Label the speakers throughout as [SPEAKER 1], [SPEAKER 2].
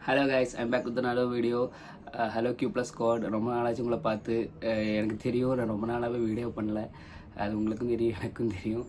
[SPEAKER 1] Hello guys, I'm back with நல்ல video. Hello Q plus squad. ரொம்ப நாளாச்சு உங்களை பார்த்து. எனக்கு தெரியும், நான் ரொம்ப நாளாகவே வீடியோ பண்ணல. அது உங்களுக்கும் தெரியும், எனக்கும் தெரியும்.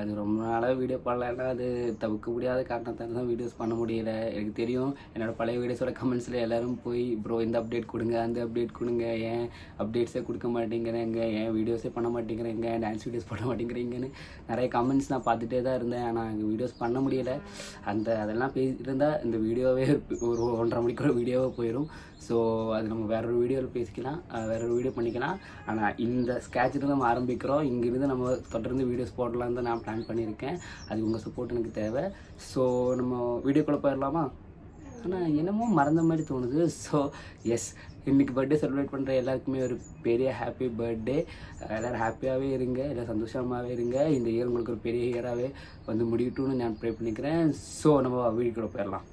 [SPEAKER 1] அது ரொம்ப நாளாக வீடியோ பண்ணலைன்னா அது தவிர்க்க முடியாத காரணத்தால் தான் வீடியோஸ் பண்ண முடியலை. எனக்கு தெரியும், என்னோடய பழைய வீடியோஸோட கமெண்ட்ஸில் எல்லோரும் போய் ப்ரோ இந்த அப்டேட் கொடுங்க, அந்த அப்டேட் கொடுங்க, ஏன் அப்டேட்ஸே கொடுக்க மாட்டேங்கிறேங்க, ஏன் வீடியோஸே பண்ண மாட்டேங்கிறேங்க, டான்ஸ் வீடியோஸ் பண்ண மாட்டேங்கிறீங்கன்னு நிறைய கமெண்ட்ஸ் நான் பார்த்துட்டே தான் இருந்தேன். ஆனால் எனக்கு வீடியோஸ் பண்ண முடியலை. அதெல்லாம் பேசியிருந்தால் இந்த வீடியோவே ஒரு 1.5 மணிக்கூட வீடியோவே போயிடும். ஸோ அது நம்ம வேற ஒரு வீடியோவில் பேசிக்கலாம், வேற ஒரு வீடியோ பண்ணிக்கலாம். ஆனால் இந்த ஸ்கேட்சில் நம்ம ஆரம்பிக்கிறோம். இங்கேருந்து நம்ம தொடர்ந்து வீடியோஸ் போடலாம் தான் நான் பிளான் பண்ணியிருக்கேன். அது உங்கள் சப்போர்ட் எனக்கு தேவை. ஸோ நம்ம வீடியோக்குள்ளே போயிடலாமா? ஆனால் என்னமோ மறந்த மாதிரி தோணுது. ஸோ எஸ், இன்றைக்கி பர்த்டே செலிப்ரேட் பண்ணுற எல்லாருக்குமே ஒரு பெரிய ஹாப்பி பர்த்டே. எல்லோரும் ஹாப்பியாகவே இருங்க, எல்லோரும் சந்தோஷமாகவே இருங்க. இந்த இயர் உங்களுக்கு ஒரு பெரிய இயராகவே வந்து முடியட்டும்னு நான் ப்ரே பண்ணிக்கிறேன். ஸோ நம்ம வீடியோக்குள்ளே போயிடலாம்.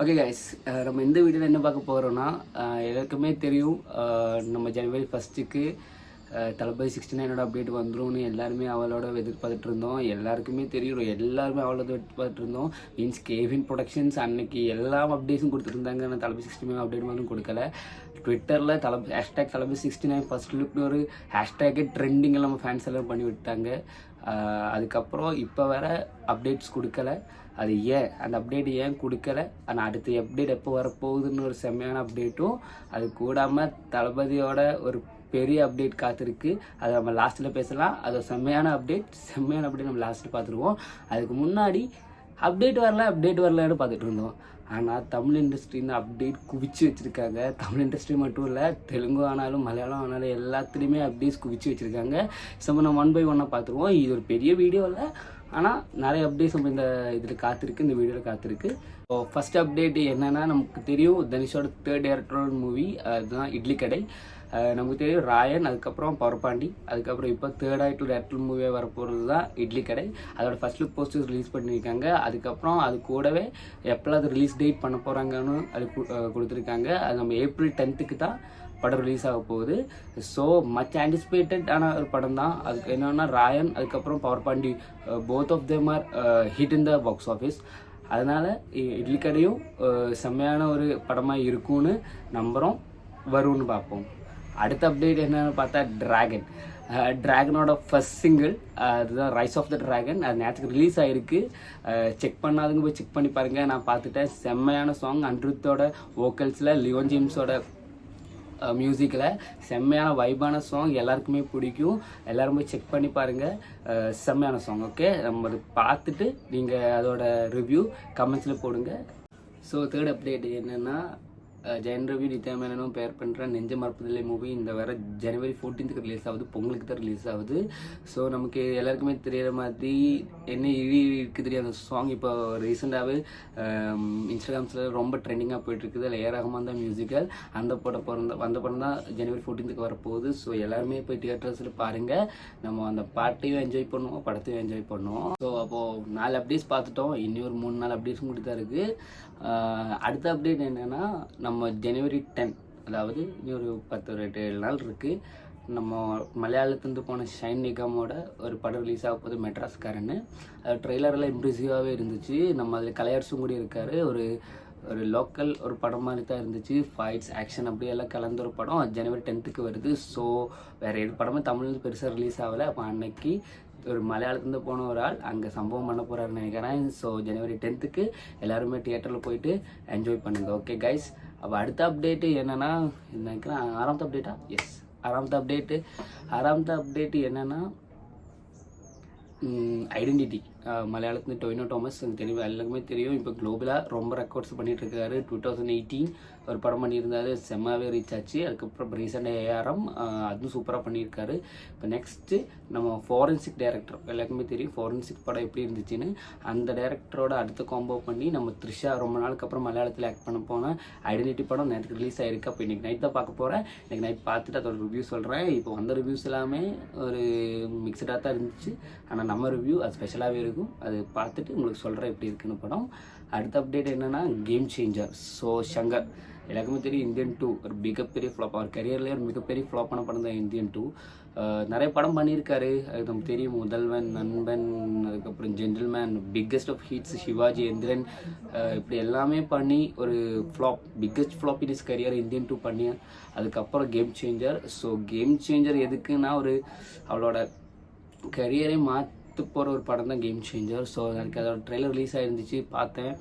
[SPEAKER 1] ஓகே கைஸ், நம்ம இந்த வீடியோவில் என்ன பார்க்க போகிறோன்னா, எல்லாருக்குமே தெரியும் நம்ம ஜனவரி 1 தளபதி 69 அப்டேட் வந்துடும்னு எல்லாருமே அவளோட எதிர்பார்த்துட்டு இருந்தோம். எல்லாருக்குமே தெரியும், எல்லாருமே அவளோட எதிர்பார்த்துட்டு இருந்தோம். மீன்ஸ் கேவின் ப்ரொடக்ஷன்ஸ் அன்னைக்கு எல்லா அப்டேட்ஸும் கொடுத்துருந்தாங்க. ஆனால் தளபதி 69 அப்டேட் மட்டும் கொடுக்கல. ட்விட்டரில் ஹேஷ்டேக் தளபதி 69 ஃபர்ஸ்ட் லுக்னு ஒரு ஹேஷ்டேக்கே ட்ரெண்டிங்கில் நம்ம ஃபேன்ஸ் எல்லாம் பண்ணி விட்டாங்க. அதுக்கப்புறம் இப்போ வேறு அப்டேட்ஸ் கொடுக்கல. அது ஏன் அந்த அப்டேட் ஏன் கொடுக்கல, ஆனால் அடுத்த அப்டேட் எப்போ வரப்போகுதுன்னு ஒரு செம்மையான அப்டேட்டும், அது கூடாமல் தளபதியோட ஒரு பெரிய அப்டேட் காத்திருக்கு. அதை நம்ம லாஸ்ட்டில் பேசலாம். அது ஒரு செம்மையான அப்டேட் நம்ம லாஸ்ட்டில் பார்த்துருவோம். அதுக்கு முன்னாடி அப்டேட் வரலன்னு பார்த்துட்டு இருந்தோம். ஆனால் தமிழ் இண்டஸ்ட்ரின்னு அப்டேட் குவிச்சு வச்சுருக்காங்க. தமிழ் இண்டஸ்ட்ரி மட்டும் இல்லை, தெலுங்கு ஆனாலும் மலையாளம் ஆனாலும் எல்லாத்துலேயுமே அப்டேட்ஸ் குவிச்சு வச்சுருக்காங்க. ஸோ நம்ம 1 by 1 பார்த்துருவோம். இது ஒரு பெரிய வீடியோ இல்லை, ஆனால் நிறைய அப்டேட்ஸ் நம்ம இந்த இதில் காத்திருக்கு, இந்த வீடியோவில் காத்திருக்கு. ஸோ ஃபஸ்ட் அப்டேட் என்னென்னா, நமக்கு தெரியும் தனுஷோட 3rd டைரக்டர் மூவி அதுதான் இட்லி கடை. நமக்கு தெரியும் ராயன், அதுக்கப்புறம் பவர்பாண்டி, அதுக்கப்புறம் இப்போ 3rd டைரக்டர் மூவியாக வரப்போகிறது தான் இட்லி கடை. அதோட ஃபர்ஸ்ட் லுக் போஸ்டர்ஸ் ரிலீஸ் பண்ணியிருக்காங்க. அதுக்கப்புறம் அது கூடவே எப்போல்லாம் அது ரிலீஸ் டேட் பண்ண போகிறாங்கன்னு அது கொடுத்துருக்காங்க. அது நம்ம April 10th தான் படம் ரிலீஸ் ஆக போகுது. ஸோ மச் ஆன்டிசிபேட்டட் ஆன ஒரு படம் தான். அதுக்கு என்னென்னா ராயன், அதுக்கப்புறம் Power Paandi, both of them are hit in the box office. அதனால் இட்லி கடையும் செம்மையான ஒரு படமாக இருக்கும்னு நம்புகிறோம். வரும்னு பார்ப்போம். அடுத்த அப்டேட் என்னென்னு பார்த்தா ட்ராகனோட ஃபர்ஸ்ட் சிங்கிள், அதுதான் ரைஸ் ஆஃப் த ட்ராகன். அது நேற்றுக்கு ரிலீஸ் ஆகிருக்கு. செக் பண்ணாதுங்க போய் செக் பண்ணி பாருங்கள். நான் பார்த்துட்டேன். செம்மையான சாங். அனிருத்தோட வோக்கல்ஸில், லியோன் ஜேம்ஸோட மியூசிக்கில் செம்மையான வைபான சாங். எல்லாருக்குமே பிடிக்கும். எல்லாரும் போய் செக் பண்ணி பாருங்கள். செம்மையான சாங். ஓகே, நம்ம அதை பார்த்துட்டு நீங்கள் அதோட ரிவ்யூ கமெண்ட்ஸில் போடுங்க. ஸோ 3rd அப்டேட் என்னென்னா, ஜெயன் ரவி நித்யா மேனனும் பேர் பண்ணுற நெஞ்ச மறப்பதில்லை மூவி இந்த வர ஜனவரி 14th ரிலீஸ் ஆகுது. பொங்கலுக்கு தான் ரிலீஸ் ஆகுது. ஸோ நமக்கு எல்லாருக்குமே தெரிகிற மாதிரி என்ன இருக்குது தெரியும். அந்த சாங் இப்போ ரீசெண்டாகவே இன்ஸ்டாகிராம்ஸில் ரொம்ப ட்ரெண்டிங்காக போயிட்டுருக்குது. அதில் ஏ ரஹ்மான் தான் மியூசிக்கல். அந்த படம் தான் ஜனவரி 14th வரப்போகுது. ஸோ எல்லாருமே போய் தியேட்டர்ஸில் பாருங்கள். நம்ம அந்த பாட்டையும் என்ஜாய் பண்ணுவோம், படத்தையும் என்ஜாய் பண்ணுவோம். ஸோ அப்போது 4 அப்டேட்ஸ் பார்த்துட்டோம். இன்னொரு 3-4 அப்டேட்ஸும் கூட தான் இருக்குது. அடுத்த அப்டேட் என்னென்னா, நம்ம ஜனவரி 10, அதாவது இன்னொரு 10-7 நாள் இருக்குது. நம்ம மலையாளத்துலேருந்து போன ஷைன் நிகாமோட ஒரு படம் ரிலீஸ் ஆக போகுது, மெட்ராஸ்காரன்னு. அது ட்ரெய்லரெல்லாம் இம்ப்ரெசிவாகவே இருந்துச்சு. நம்ம அதில் கலையரசும் கூட இருக்கார். ஒரு லோக்கல் ஒரு படம் மாதிரி தான் இருந்துச்சு. ஃபைட்ஸ், ஆக்ஷன் அப்படியெல்லாம் கலந்த ஒரு படம். அது ஜனவரி 10th வருது. ஸோ வேறு எது படமே தமிழ்லேருந்து பெருசாக ரிலீஸ் ஆகலை. அப்போ அன்னைக்கு ஒரு மலையாளத்துலேருந்து போன ஒரு ஆள் அங்கே சம்பவம் பண்ண போகிறாருன்னு நினைக்கிறேன். ஸோ ஜனவரி 10th எல்லாருமே தியேட்டரில் போயிட்டு என்ஜாய் பண்ணுங்கள். ஓகே கைஸ், அப்போ அடுத்த அப்டேட்டு என்னென்னா, நினைக்கிறேன் 6th அப்டேட்டா? எஸ், 6th அப்டேட்டு என்னென்னா, ஐடென்டிட்டி. மலையாளத்துலேருந்து டொவினோ தாமஸ் தெரியும், எல்லாருக்குமே தெரியும். இப்போ குளோபலாக ரொம்ப ரெக்கார்ட்ஸ் பண்ணிகிட்ருக்காரு. 2018 ஒரு படம் பண்ணியிருந்தாரு, செம்மாவே ரீச் ஆச்சு. அதுக்கப்புறம் ரீசெண்டாக ARM அதுவும் சூப்பராக பண்ணியிருக்காரு. இப்போ நெக்ஸ்ட்டு நம்ம ஃபாரன்சிக் டைரக்டர், எல்லாருக்குமே தெரியும் ஃபாரன்சிக் படம் எப்படி இருந்துச்சுன்னு. அந்த டைரக்டரோட அடுத்த காம்போ பண்ணி நம்ம த்ரிஷா ரொம்ப நாளுக்கு அப்புறம் மலையாளத்தில் ஆக்ட் பண்ண போன ஐடென்டிட்டி படம் நேற்று ரிலீஸ் ஆகிருக்கு. அப்போ இன்றைக்கி நைட் தான் பார்க்க போகிறேன். இன்றைக்கி நைட் பார்த்துட்டு அதோட ரிவ்யூ சொல்கிறேன். இப்போ வந்த ரிவ்யூஸ் எல்லாமே ஒரு மிக்சடாக தான் இருந்துச்சு. ஆனால் நம்ம ரிவ்யூ அது ஸ்பெஷலாகவே இருக்கும். அது பார்த்துட்டு உங்களுக்கு சொல்கிறேன் எப்படி இருக்குன்னு படம். அடுத்த அப்டேட் என்னென்னா, கேம் சேஞ்சர். ஸோ ஷங்கர் எல்லாருக்குமே தெரியும் இந்தியன் 2 ஒரு மிகப்பெரிய ஃப்ளாப், அவர் கரியர்லேயே ஒரு மிகப்பெரிய ஃப்ளாப்பான படம் தான் இந்தியன் 2. நிறைய படம் பண்ணியிருக்காரு, அது நமக்கு தெரியும். முதல்வன், நண்பன், அதுக்கப்புறம் Gentleman, biggest of hits, Sivaji, Enthiran, இப்படி எல்லாமே பண்ணி ஒரு flop, biggest flop in his career Indian 2 பண்ணி அதுக்கப்புறம் game changer. So game changer எதுக்குன்னா ஒரு அவளோட கரியரை மாற்ற போகிற ஒரு படம் தான் கேம் சேஞ்சர். ஸோ எனக்கு அதோட ட்ரெய்லர் ரிலீஸ் ஆகிருந்துச்சு, பார்த்தேன்.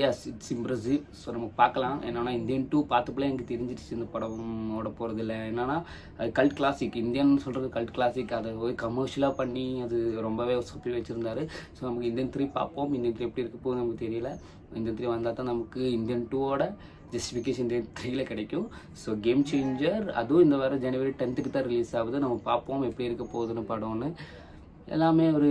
[SPEAKER 1] S, it's impressive. ஸோ நம்ம பார்க்கலாம். என்னென்னா இந்தியன் 2 பார்த்தப்பலே எனக்கு தெரிஞ்சிருச்சு இந்த படமோட போகிறது இல்லை. என்னென்னா அது கல்ட் கிளாசிக், இந்தியன் சொல்கிறது கல்ட் கிளாசிக். அதை போய் கமர்ஷியலாக பண்ணி அது ரொம்பவே சுற்றி வச்சுருந்தாரு. ஸோ நமக்கு இந்தியன் 3 பார்ப்போம். இந்தியன் 3 எப்படி இருக்க போகுது நமக்கு தெரியல. இந்தியன் 3 வந்தால் தான் நமக்கு இந்தியன் 2ஓட ஜஸ்டிஃபிகேஷன் இந்தியன் 3ல கிடைக்கும். ஸோ கேம் சேஞ்சர் அதுவும் இந்த வாரம் ஜனவரி 10th தான் ரிலீஸ் ஆகுது. நம்ம பார்ப்போம் எப்படி இருக்க போகுதுன்னு படம்னு. எல்லாமே ஒரு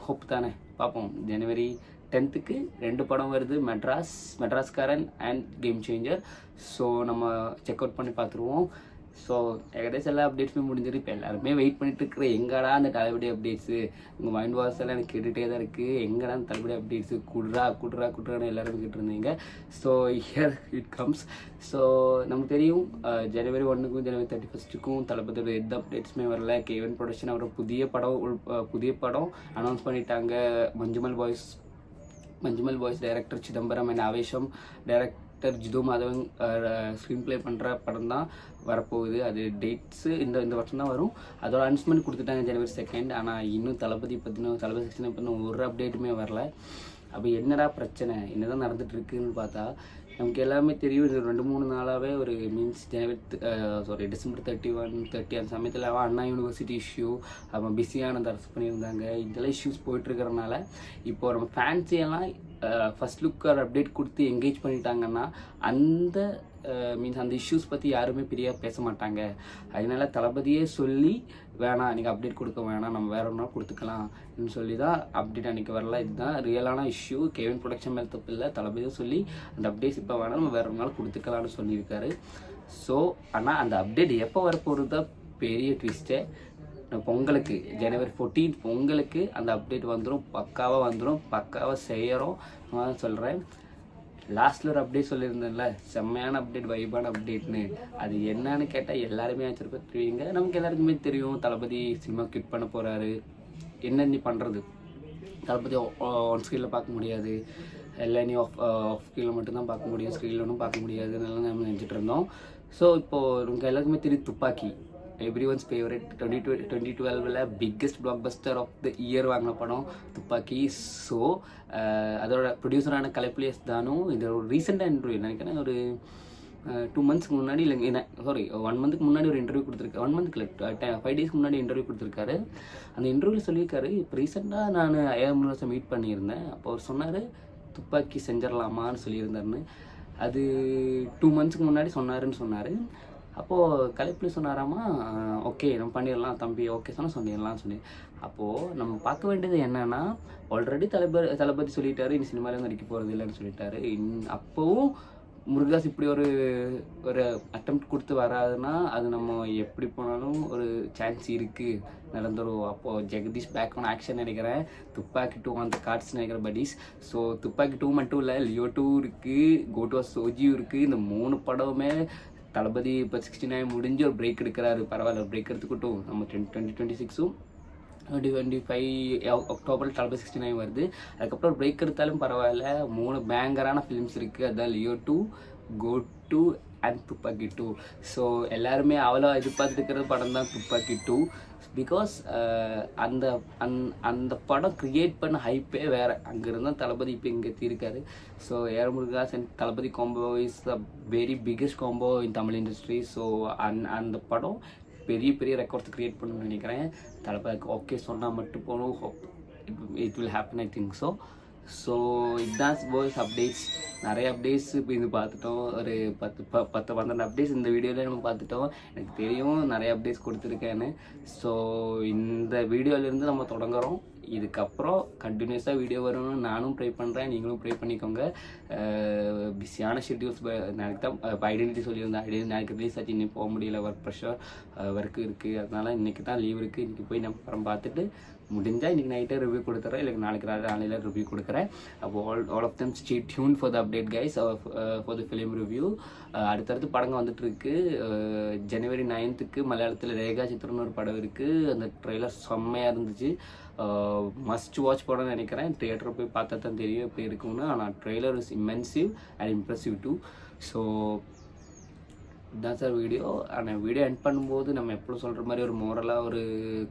[SPEAKER 1] ஹோப் தானே, பார்ப்போம். ஜனவரி 10th 2 படம் வருது, மெட்ராஸ்காரன் அண்ட் கேம் சேஞ்சர். ஸோ நம்ம செக் அவுட் பண்ணி பார்த்துருவோம். ஸோ ஏகദേശம் எல்லா அப்டேட்ஸுமே முடிஞ்சிருக்கு. இப்போ எல்லாருமே வெயிட் பண்ணிட்டு இருக்கிற எங்கடா அந்த தளபதி அப்டேட்ஸு, உங்கள் மைண்ட் வாஷ் எல்லாம் எனக்கு கேட்டுகிட்டே தான் இருக்குது. எங்கடா அந்த தளபதி அப்டேட்ஸு, குடுறான்னு எல்லாரும் கேட்டுருந்தீங்க. So here it comes. So நமக்கு தெரியும் ஜனவரி 1க்கும் ஜனவரி 31க்கும் தளபதியோட எந்த அப்டேட்ஸுமே வரல. கேவன் ப்ரொடக்ஷன் அவரோட புதிய படம் அனௌன்ஸ் பண்ணிட்டாங்க. Manjummel boys director Chidambaram and Aavesham director Jithu Madhavan screenplay பண்ணுற படம் தான் வரப்போகுது. அது டேட்ஸு இந்த வருஷம் தான் வரும். அதோட அனௌன்ஸ்மெண்ட் கொடுத்துட்டாங்க ஜனவரி 2. ஆனால் இன்னும் தளபதி 16 பற்றின ஒரு அப்டேட்டுமே வரல. அப்போ என்னடா பிரச்சனை, என்ன தான் நடந்துட்டு இருக்குன்னு பார்த்தா நமக்கு எல்லாமே தெரியும். இது 2-3 நாளாகவே ஒரு மீன்ஸ் டிசம்பர் 31-30 அந்த சமயத்தில் அண்ணா யூனிவர்சிட்டி இஷ்யூ, அவன் பிஸியானதை அரெஸ்ட் பண்ணியிருந்தாங்க. இதெல்லாம் இஷ்யூஸ் போயிட்டுருக்கிறனால இப்போ நம்ம ஃபேன்ஸியெல்லாம் ஃபஸ்ட் லுக் அப்டேட் கொடுத்து என்கேஜ் பண்ணிட்டாங்கன்னா அந்த அந்த இஷ்யூஸ் பற்றி யாருமே பெரியாக பேச மாட்டாங்க. அதனால தளபதியே சொல்லி வேணாம், நீங்கள் அப்டேட் கொடுக்க வேணாம், நம்ம வேற ஒரு நாள் கொடுத்துக்கலாம்னு சொல்லி தான் அப்டேட் அன்றைக்கி வரல. இதுதான் ரியலான இஷ்யூ. கேவன் ப்ரொடக்ஷன் மேலே தப்பு இல்லை, தளபதியும் சொல்லி அந்த அப்டேட்ஸ் இப்போ வேணாம், நம்ம வேற ஒரு நாள் கொடுத்துக்கலாம்னு சொல்லியிருக்காரு. ஸோ ஆனால் அந்த அப்டேட் எப்போ வரப்போகிறது தான் பெரிய ட்விஸ்ட்டே. பொங்கலுக்கு ஜனவரி 14 பொங்கலுக்கு அந்த அப்டேட் வந்துடும், பக்காவாக செய்கிறோம் சொல்கிறேன். லாஸ்ட்டில் ஒரு அப்டேட் சொல்லியிருந்தேன்ல, செம்மையான அப்டேட், வைபான அப்டேட்னு. அது என்னன்னு கேட்டால் எல்லாருமே ஆச்சரியப்பட்டுருவீங்க. நமக்கு எல்லாருக்குமே தெரியும் தளபதி சினிமா கிட் பண்ண போகிறாரு. என்ன நீ பண்ணுறது, தளபதி ஆன் ஸ்க்ரீனில் பார்க்க முடியாது, எல்லாம் நீ ஆஃப் ஸ்க்ரீனில் மட்டும்தான் பார்க்க முடியும், ஸ்க்ரீனில் ஒன்றும் பார்க்க முடியாதுன்னு நம்ம நினச்சிட்டு இருந்தோம். ஸோ இப்போது உங்களுக்கு எல்லாருக்குமே தெரியும் Thuppakki, every one's favourite. 2012 biggest blockbuster of the year வாங்கின படம் துப்பாக்கி. ஸோ அதோட ப்ரொடியூசரான கலைப்ளேஸ் தானும் இது ஒரு ரீசெண்டாக இன்டர்வியூ நினைக்கிறேன், ஒரு 2 monthsக்கு முன்னாடி, இல்லைங்க 1 monthக்கு முன்னாடி ஒரு இன்டர்வியூ கொடுத்துருக்காரு. 1 month இல்லை, 5 daysக்கு முன்னாடி இன்டர்வியூ கொடுத்துருக்காரு. அந்த இன்டர்வியூவில் சொல்லியிருக்காரு, இப்போ ரீசெண்டாக நான் ஐஆர் முனிவர்ஸை மீட் பண்ணியிருந்தேன். அப்போ அவர் சொன்னார் துப்பாக்கி செஞ்சிடலாமான்னு சொல்லியிருந்தாருன்னு. அது 2 monthsக்கு முன்னாடி சொன்னார். அப்போது கலைப்புலி சொன்னாராமா, ஓகே நம்ம பண்ணிடலாம் தம்பி, ஓகே சொன்னிடலாம்னு சொல்லி. அப்போது நம்ம பார்க்க வேண்டியது என்னென்னா, ஆல்ரெடி தளபதி சொல்லிட்டாரு இனி சினிமாவில் நடிக்க போகிறது இல்லைன்னு சொல்லிட்டாரு. அப்போவும் முருகதாஸ் இப்படி ஒரு அட்டெம்ப்ட் கொடுத்து வராதுன்னா அது நம்ம எப்படி போனாலும் ஒரு சான்ஸ் இருக்குது, நடந்துடும். அப்போது ஜெகதீஷ் பேக் ஆன் ஆக்ஷன் நினைக்கிறேன், துப்பாக்கி 2 அந்த கார்ட்ஸ் நினைக்கிறேன் buddies. ஸோ துப்பாக்கி 2 மட்டும் இல்லை, லியோ 2 இருக்குது, கோட்டுவா சோஜியும் இருக்குது. இந்த 3 படமுமே தளபதி இப்போ 69 முடிஞ்சு ஒரு பிரேக் எடுக்கிறாரு. பரவாயில்ல, பிரேக் எடுத்துக்கிட்டும். நம்ம 2026 2025 அக்டோபர் தளபதி 69 வருது. அதுக்கப்புறம் ஒரு பிரேக் எடுத்தாலும் பரவாயில்ல. 3 பேங்கரான ஃபிலிம்ஸ் இருக்குது. அதுதான் லியோ 2, கோட் 2 அண்ட் துப்பாக்கி 2. ஸோ எல்லாருமே அவ்வளோ எதிர்பார்த்துட்டு இருக்கிற படம் தான் துப்பாக்கி 2. பிகாஸ் அந்த படம் க்ரியேட் பண்ண ஹைப்பே வேறு. அங்கே இருந்தால் தளபதி இப்போ இங்கே தீர்க்காரு. So AR Murugadoss and Thalapathy combo is the very biggest combo in Tamil industry. So அந்த படம் பெரிய ரெக்கார்ட்ஸ் க்ரியேட் பண்ணணும்னு நினைக்கிறேன். தளபதிக்கு ஓகே சொன்னால் மட்டும் போகணும். It will happen, I think so. So இதுதான் வாய்ஸ் அப்டேட்ஸ். நிறைய அப்டேட்ஸ் இப்போ இது பார்த்துட்டோம். ஒரு 10-12 அப்டேட்ஸ் இந்த வீடியோவில் நம்ம பார்த்துட்டோம். எனக்கு தெரியும் நிறைய அப்டேட்ஸ் கொடுத்துருக்கேன்னு. ஸோ இந்த வீடியோலேருந்து நம்ம தொடங்குறோம். இதுக்கப்புறம் கண்டினியூஸாக வீடியோ வரும்னு நானும் ப்ரே பண்ணுறேன், நீங்களும் ப்ரே பண்ணிக்கோங்க. பிஸியான ஷெட்யூல்ஸ் எனக்கு தான் இப்போ ஐடென்டிட்டி சொல்லியிருந்தேன். எனக்கு ரிலீஸ் ஆச்சு, இன்னும் போக முடியல, ஒர்க் ப்ரெஷர் ஒர்க்கு இருக்குது. அதனால் இன்றைக்கி தான் லீவ் இருக்குது. இன்றைக்கி போய் நம்ம படம் பார்த்துட்டு முடிஞ்சால் இன்றைக்கி நைட்டே ரிவ்யூ கொடுத்துறேன், இல்லை நாளைக்கு நாளையில் ரிவ்யூ கொடுக்குறேன். அப்போ all of them stay tuned for the update guys for the film review. அடுத்தடுத்து படங்கள் வந்துட்டுருக்கு. ஜனவரி 9th மலையாளத்தில் ரேகா சித்திரம்னு ஒரு படம் இருக்குது. அந்த ட்ரெய்லர் செம்மையாக இருந்துச்சு. மஸ்ட் வாட்ச் படம்னு நினைக்கிறேன். தியேட்டர் போய் பார்த்தா தான் தெரியும் எப்படி இருக்கும்னு. ஆனால் trailer is immersive and impressive too. So இதுதான் சார் வீடியோ. ஆனால் வீடியோ எண்ட் பண்ணும்போது நம்ம எப்பவும் சொல்கிற மாதிரி ஒரு மோரலாக ஒரு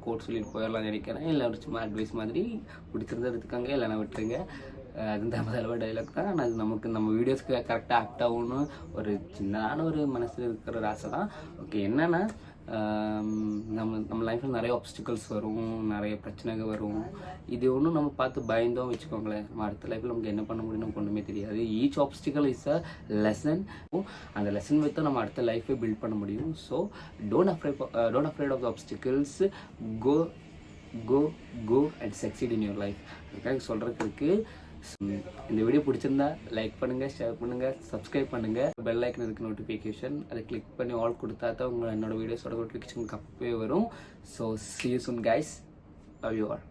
[SPEAKER 1] கோட் சொல்லிட்டு போயிடலாம்னு நினைக்கிறேன். இல்லை ஒரு சும்மா அட்வைஸ் மாதிரி பிடிச்சிருந்தா எடுத்துக்காங்க, இல்லைனா விட்டுருங்க. அது தலைவா டைலாக் தான். ஆனால் அது நமக்கு நம்ம வீடியோஸ்க்கு கரெக்டாக ஆக்ட் ஆகும்னு ஒரு சின்னதான ஒரு மனசில் இருக்கிற ஒரு ஆசை தான். ஓகே, என்னென்னா நம்ம லைஃப்பில் நிறைய ஆப்ஸ்டிக்கல்ஸ் வரும், நிறைய பிரச்சனைகள் வரும். இது ஒன்றும் நம்ம பார்த்து பயந்தோம் வச்சுக்கோங்களேன், நம்ம அடுத்த லைஃப்பில் நமக்கு என்ன பண்ண முடியும் நமக்கு ஒன்றுமே தெரியாது. Each obstacle is a lesson. அந்த லெசன் வச்சு நம்ம அடுத்த லைஃப்பை பில்ட் பண்ண முடியும். So don't afraid of the obstacles. Go and succeed in your life. அதுக்காக சொல்கிறதுக்கு இருக்குது. இந்த வீடியோ பிடிச்சிருந்தா லைக் பண்ணுங்கள், ஷேர் பண்ணுங்கள், சப்ஸ்கிரைப் பண்ணுங்கள். பெல் ஐக்கன் இருக்குது நோட்டிஃபிகேஷன், அதை கிளிக் பண்ணி ஆல் கொடுத்தா தான் உங்கள் என்னோட வீடியோஸோட நோட்டிஃபிகேஷன் அப்பவே வரும். So see you soon guys. Love you all.